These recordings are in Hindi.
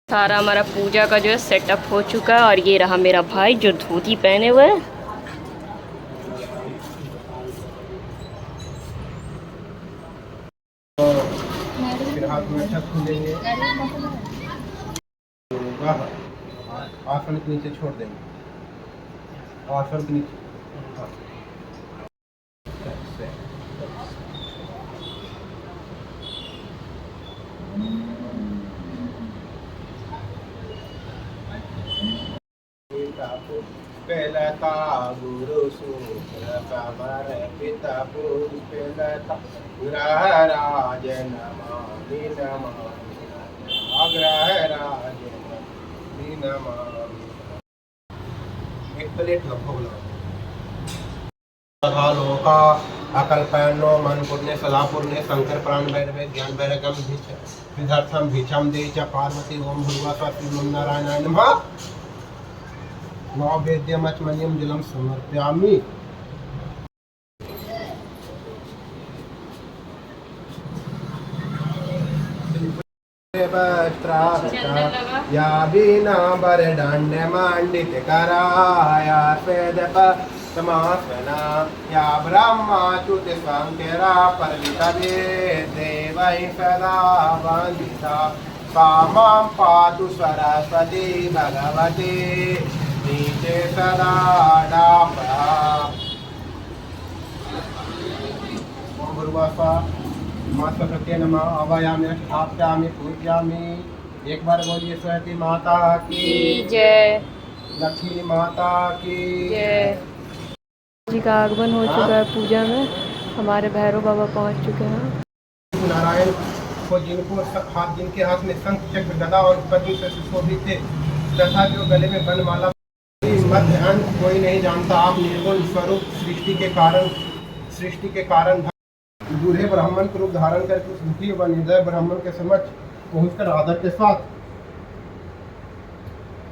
सारा हमारा पूजा का जो है सेटअप हो चुका है और ये रहा मेरा भाई जो धोती पहने हुए है। फिर हाथ में अच्छा खुलेंगे, आसन के नीचे छोड़ देंगे, आसन के नीचे। हाँ। पुष्पेलता गुरु सूत्र कमर पिता पुष्पेलता ग्रहराज नमामि नमामि अग्रहराज नमामि नमामि। एक प्लेट लगभग लोका अकल पैनो मन पुण्य सला पुण्य शंकर प्राण भैरवे ज्ञान भैरगम भीच विधर्थम भीचम दे च पार्वती ओम भुर्वा स्वाति नारायणाय नमः नैवेद्यमच्मन्यं जलं समर्पयामि। या बीना बरदंड मंडित कराया स्वेदप समासना या ब्रह्माच्युत शंकरा परितवे देवै सदा वंदिता सामां पातु सरस्वती भगवती नीचे सदा डापा। ओम भूर्भुवः मां सरस्वती नमः आवाहयामि स्थापयामि पूजयामि। एक बार बोलिए सरस्वती माता की जय, लक्ष्मी माता की जय। जी का आगमन हो चुका है पूजा में, हमारे भैरव बाबा पहुंच चुके हैं। नारायण को जिनके हाथ में शंख चक्र गदा और पद्म से सुशोभित थे तथा जो गले में बनमाला मध्य अंत कोई नहीं जानता। आप निर्गुण स्वरूप सृष्टि के कारण बूढ़े ब्राह्मण के रूप धारण करके उस दुखी व निर्दय ब्राह्मण के समक्ष पहुंचकर आदर के साथ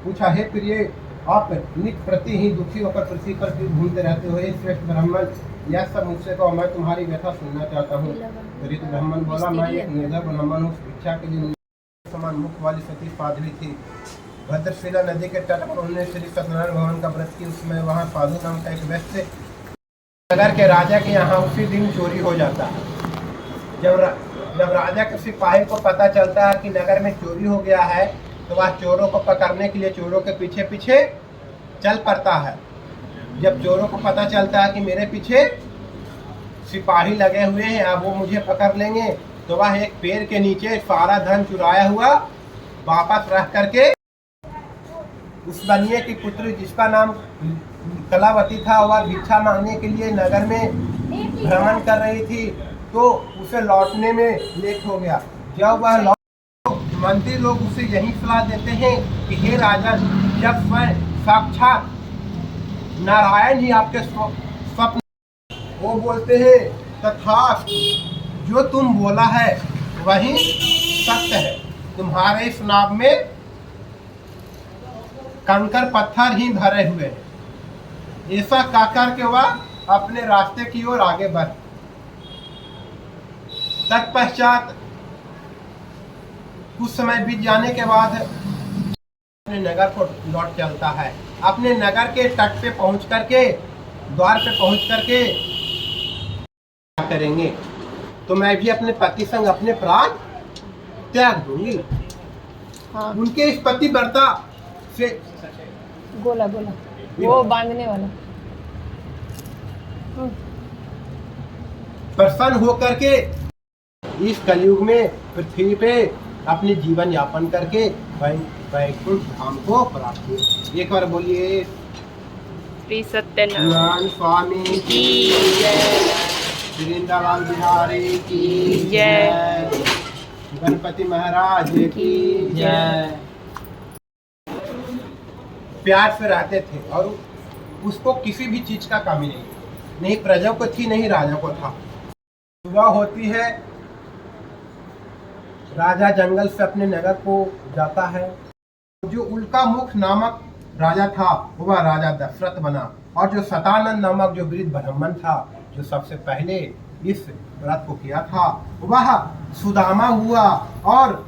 पूछा, हे प्रिय, आप नित प्रति ही दुखी होकर पृथ्वी पर घूमते रहते हो, श्रेष्ठ ब्राह्मण, यह सब मुझसे कहो, मैं तुम्हारी व्यथा सुनना चाहता हूँ। दरित ब्राह्मण बोला, मैं एक निर्दय ब्राह्मण हूँ, शिक्षा के लिए समान मुख वाली सती साध्वी थी। भद्रशिला नदी के तट पर उन्होंने श्री सत्यनारायण भगवान का व्रत की। उसमें वहाँ साधु नाम का एक व्यक्ति नगर के राजा के यहाँ उसी दिन चोरी हो जाता है। जब राजा के सिपाही को पता चलता है कि नगर में चोरी हो गया है तो वह चोरों को पकड़ने के लिए चोरों के पीछे पीछे चल पड़ता है। जब चोरों को पता चलता है कि मेरे पीछे सिपाही लगे हुए हैं, अब वो मुझे पकड़ लेंगे, तो वह एक पेड़ के नीचे सारा धन चुराया हुआ वापस रख करके उस बनिए की पुत्री जिसका नाम कलावती था, वह भिक्षा मांगने के लिए नगर में भ्रमण कर रही थी, तो उसे लौटने में लेट हो गया। जब वह लौट, मंत्री लोग उसे यही सलाह देते हैं कि हे राजा, जब स्वयं साक्षात नारायण ही आपके स्वप्न, वो बोलते हैं तथास्तु, जो तुम बोला है वही सत्य है, तुम्हारे इस नाव में कंकर पत्थर ही भरे हुए हैं। ऐसा कहकर के वह अपने रास्ते की ओर आगे बढ़। तत्पश्चात कुछ समय बीत जाने के बाद अपने नगर को लौट चलता है। अपने नगर के तट पे पहुंच करके, द्वार पे पहुंच करके क्या करेंगे, तो मैं भी अपने पति संग अपने प्राण त्याग दूंगी। हाँ। उनके इस पतिव्रता से गोला वो बांधने वाला प्रसन्न होकर के इस कलयुग में पृथ्वी पे अपने जीवन यापन करके वैकुंठ धाम को प्राप्त हुए। एक बार बोलिए श्री सत्यनारायण स्वामी की जय, वृंदावन बिहारी की जय, गणपति महाराज की जय। प्यार से रहते थे और उसको किसी भी चीज का कमी नहीं प्रजा को थी, नहीं राजा को था। सुबह होती है, राजा जंगल से अपने नगर को जाता है। जो उल्का मुख नामक राजा था वह राजा दशरथ बना, और जो सतानंद नामक जो वृद्ध ब्राह्मण था, जो सबसे पहले इस व्रत को किया था, वह सुदामा हुआ। और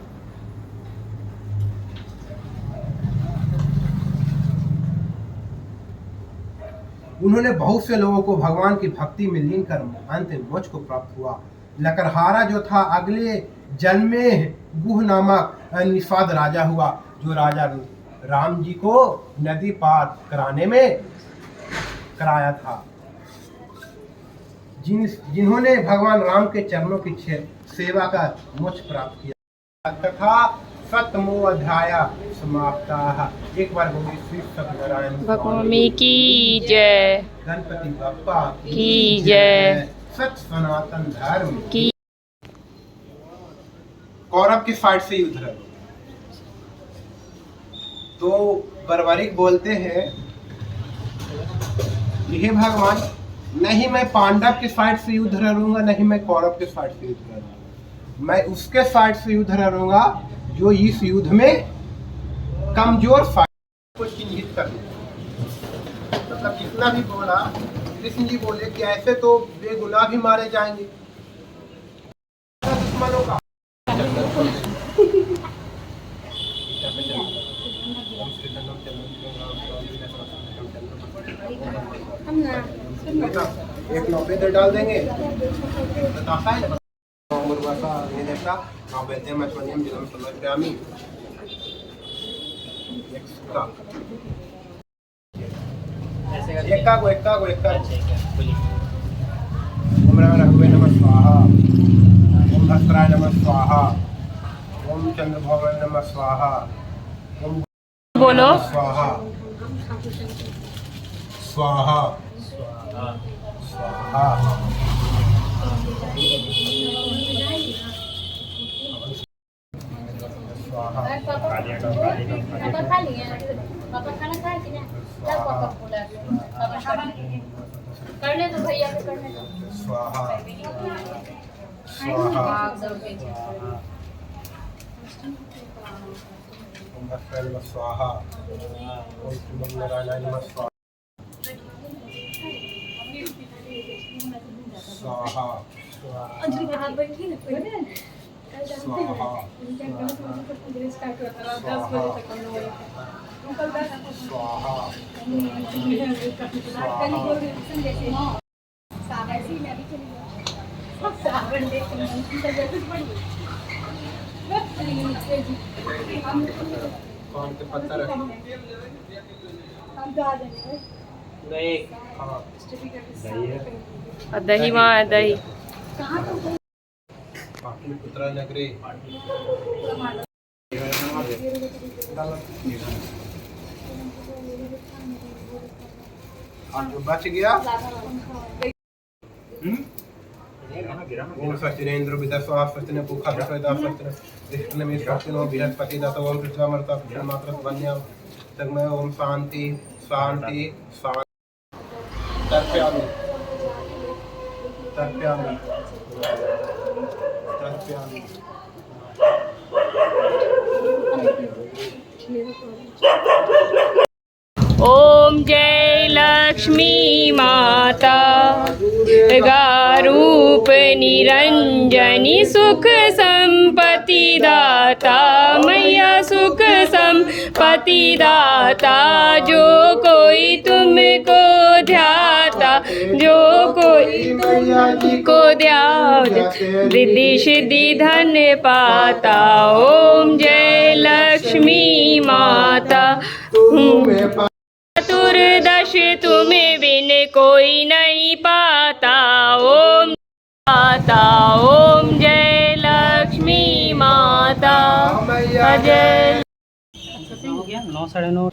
उन्होंने बहुत से लोगों को भगवान की भक्ति में लीन कर अंतिम मोक्ष को प्राप्त हुआ। लकड़हारा जो था अगले जन्म में गुह नामक निषाद राजा हुआ, जो राजा राम जी को नदी पार कराने में कराया था। जिन्होंने भगवान राम के चरणों की सेवा का मोक्ष प्राप्त किया। तथा सप्तमो अध्याय समाप्ता। एक बार बोलिए श्री सत्यनारायण भगवान की जय, गणपति बप्पा की जय, सत्य सनातन धर्म की। कौरव की साइड से युद्ध है तो बर्बरिक बोलते हैं कि हे भगवान, नहीं मैं पांडव के साइड से युद्ध लड़ूंगा, नहीं मैं कौरव के साइड से युद्ध लड़ूंगा। मैं उसके साइड से युद्ध लड़ूंगा जो इस युद्ध में कमजोर साइड को चिन्हित कर दे। मतलब जितना भी बोला, कृष्ण जी बोले कि ऐसे तो बेगुनाह भी मारे जाएंगे दुश्मनों का। एक 90 इधर डाल देंगे, बताता है मुर्गा निर्देशा नौबेते मछलियम जिलम समझ्यामी एक का ओम रघुवे नमः स्वाहा, ओम भस्त्राय नमः स्वाहा, ओम चंद्रभवन नमः स्वाहा, ओम बोलो स्वाहा स्वाहा स्वाहा। पापा खा लिए, पापा खाना खाए कि नहीं? क्या पापा बोला? पापा खाना करने दो, भैया को करने दो। स्वाहा स्वाहा ओम भस्त्राय नमः स्वाहा, ओम नारायणाय नमः स्वाहा स्वाहा कौन के पत्थर दही वहाँ है, दही। पुत्र नगरी बच गया। ओम सचिनेन्द्र विदस्वा सचिन पुखा विश्वदा सचिन विष्णु में सचिनो बृहस्पति दत्त ओम पृथ्वी मर्ता पृथ्वी मात्र वन्य तन्मय ओम शांति शांति शांति। तर्पयामि तर्पयामि तर्पयामि। ओम जय लक्ष्मी माता, गारूप निरंजनी, सुख संपत्ति दाता, मैया सुख संपत्ति दाता। जो कोई तुमको ध्याता, जो कोई तुमको ध्याता, रिद्धि सिद्धि धन पाता। ओम जय लक्ष्मी माता। चतुर्दश तुम्हें बिन कोई नहीं पाता। ओम माता, ओम जय लक्ष्मी माता, जय। 9 साढ़े 9